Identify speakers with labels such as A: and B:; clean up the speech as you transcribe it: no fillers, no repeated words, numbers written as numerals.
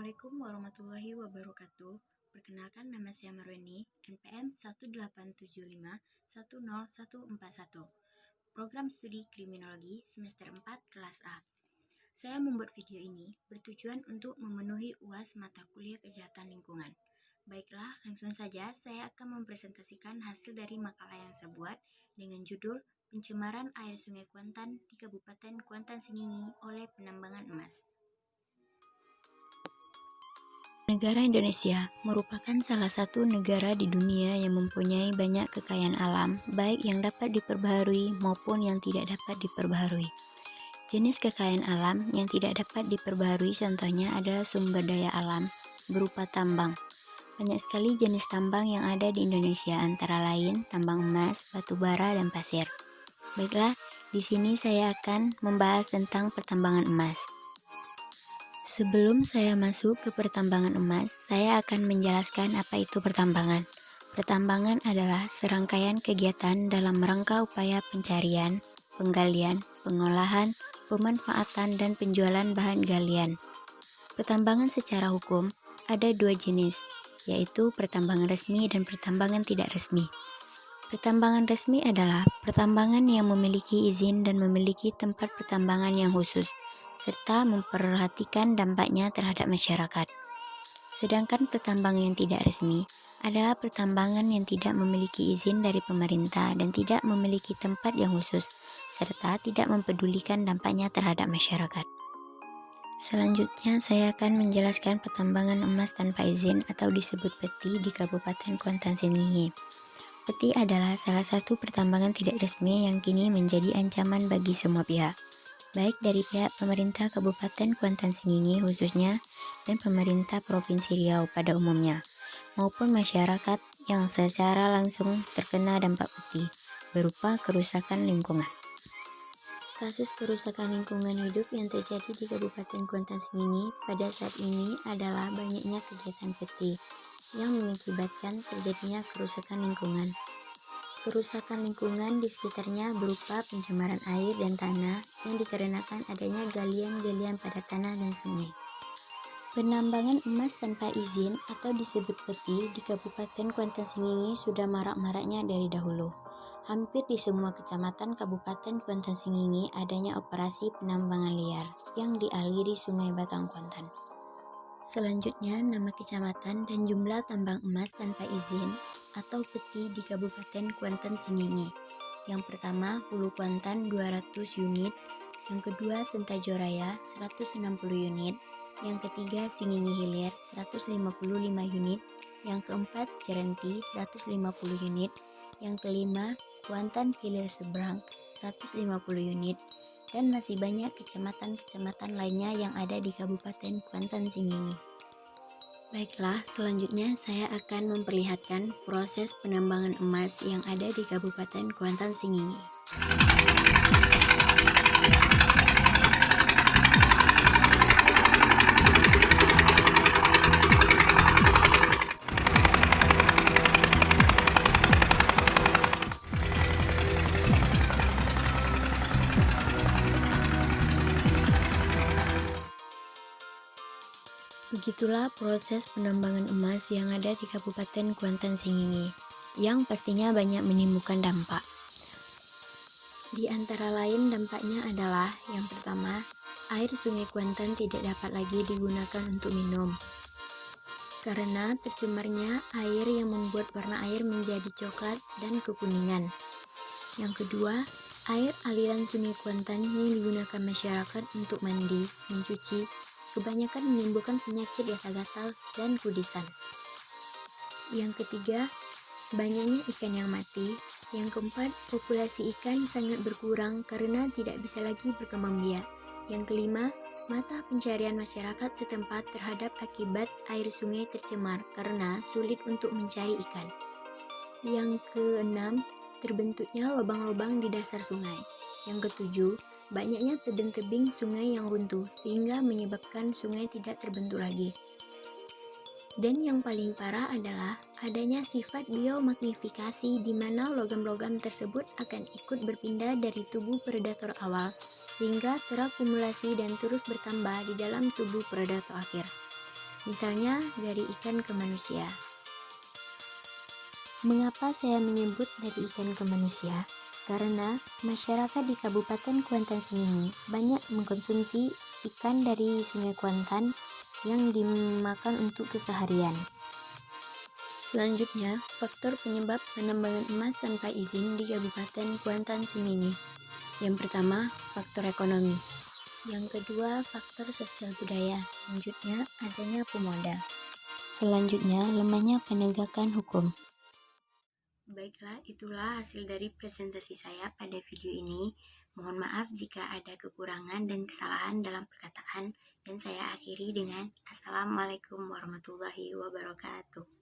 A: Assalamualaikum warahmatullahi wabarakatuh. Perkenalkan, nama saya Marweni, NPM 187510141. Program Studi Kriminologi semester 4 kelas A. Saya membuat video ini bertujuan untuk memenuhi UAS mata kuliah kejahatan lingkungan. Baiklah, langsung saja saya akan mempresentasikan hasil dari makalah yang saya buat dengan judul Pencemaran Air Sungai Kuantan di Kabupaten Kuantan Sengingi oleh Penambangan Emas. Negara Indonesia merupakan salah satu negara di dunia yang mempunyai banyak kekayaan alam, baik yang dapat diperbaharui maupun yang tidak dapat diperbaharui. Jenis kekayaan alam yang tidak dapat diperbaharui contohnya adalah sumber daya alam berupa tambang. Banyak sekali jenis tambang yang ada di Indonesia, antara lain tambang emas, batu bara, dan pasir. Baiklah, di sini saya akan membahas tentang pertambangan emas. Sebelum saya masuk ke pertambangan emas, saya akan menjelaskan apa itu pertambangan. Pertambangan adalah serangkaian kegiatan dalam rangka upaya pencarian, penggalian, pengolahan, pemanfaatan, dan penjualan bahan galian. Pertambangan secara hukum ada dua jenis, yaitu pertambangan resmi dan pertambangan tidak resmi. Pertambangan resmi adalah pertambangan yang memiliki izin dan memiliki tempat pertambangan yang khusus, serta memperhatikan dampaknya terhadap masyarakat. Sedangkan pertambangan yang tidak resmi adalah pertambangan yang tidak memiliki izin dari pemerintah dan tidak memiliki tempat yang khusus, serta tidak mempedulikan dampaknya terhadap masyarakat. Selanjutnya, saya akan menjelaskan pertambangan emas tanpa izin atau disebut peti di Kabupaten Kuantan Sengingi. Peti adalah salah satu pertambangan tidak resmi yang kini menjadi ancaman bagi semua pihak, baik dari pihak pemerintah Kabupaten Kuantan Sengingi khususnya dan pemerintah Provinsi Riau pada umumnya, maupun masyarakat yang secara langsung terkena dampak peti berupa kerusakan lingkungan. Kasus kerusakan lingkungan hidup yang terjadi di Kabupaten Kuantan Sengingi pada saat ini adalah banyaknya kegiatan peti yang mengakibatkan terjadinya kerusakan lingkungan. Kerusakan lingkungan di sekitarnya berupa pencemaran air dan tanah yang dikarenakan adanya galian-galian pada tanah dan sungai. Penambangan emas tanpa izin atau disebut peti di Kabupaten Kuantan Sengingi sudah marak-maraknya dari dahulu. Hampir di semua kecamatan Kabupaten Kuantan Sengingi adanya operasi penambangan liar yang dialiri Sungai Batang Kuantan. Selanjutnya, nama kecamatan dan jumlah tambang emas tanpa izin atau peti di Kabupaten Kuantan Sengingi. Yang pertama, Hulu Kuantan 200 unit, yang kedua Sentajo Raya 160 unit, yang ketiga Sengingi Hilir 155 unit, yang keempat Cerenti 150 unit, yang kelima Kuantan Hilir Seberang 150 unit, dan masih banyak kecamatan-kecamatan lainnya yang ada di Kabupaten Kuantan Sengingi. Baiklah, selanjutnya saya akan memperlihatkan proses penambangan emas yang ada di Kabupaten Kuantan Sengingi. Begitulah proses penambangan emas yang ada di Kabupaten Kuantan Sengingi, yang pastinya banyak menimbulkan dampak. Di antara lain dampaknya adalah, yang pertama, air Sungai Kuantan tidak dapat lagi digunakan untuk minum, karena tercemarnya air yang membuat warna air menjadi coklat dan kekuningan. Yang kedua, air aliran Sungai Kuantan yang digunakan masyarakat untuk mandi, mencuci, kebanyakan menimbulkan penyakit gatal-gatal dan kudisan. Yang ketiga, banyaknya ikan yang mati. Yang keempat, populasi ikan sangat berkurang karena tidak bisa lagi berkembang biak. Yang kelima, mata pencarian masyarakat setempat terhadap akibat air sungai tercemar karena sulit untuk mencari ikan. Yang keenam, terbentuknya lubang-lubang di dasar sungai. Yang ketujuh, banyaknya tebing-tebing sungai yang runtuh sehingga menyebabkan sungai tidak terbentuk lagi. Dan yang paling parah adalah adanya sifat biomagnifikasi di mana logam-logam tersebut akan ikut berpindah dari tubuh predator awal sehingga terakumulasi dan terus bertambah di dalam tubuh predator akhir. Misalnya dari ikan ke manusia. Mengapa saya menyebut dari ikan ke manusia? Karena masyarakat di Kabupaten Kuantan Sengingi banyak mengkonsumsi ikan dari Sungai Kuantan yang dimakan untuk keseharian. Selanjutnya, faktor penyebab penambangan emas tanpa izin di Kabupaten Kuantan Sengingi. Yang pertama, faktor ekonomi. Yang kedua, faktor sosial budaya. Selanjutnya, adanya pemodal. Selanjutnya, lemahnya penegakan hukum. Baiklah, itulah hasil dari presentasi saya pada video ini. Mohon maaf jika ada kekurangan dan kesalahan dalam perkataan, dan saya akhiri dengan Assalamualaikum warahmatullahi wabarakatuh.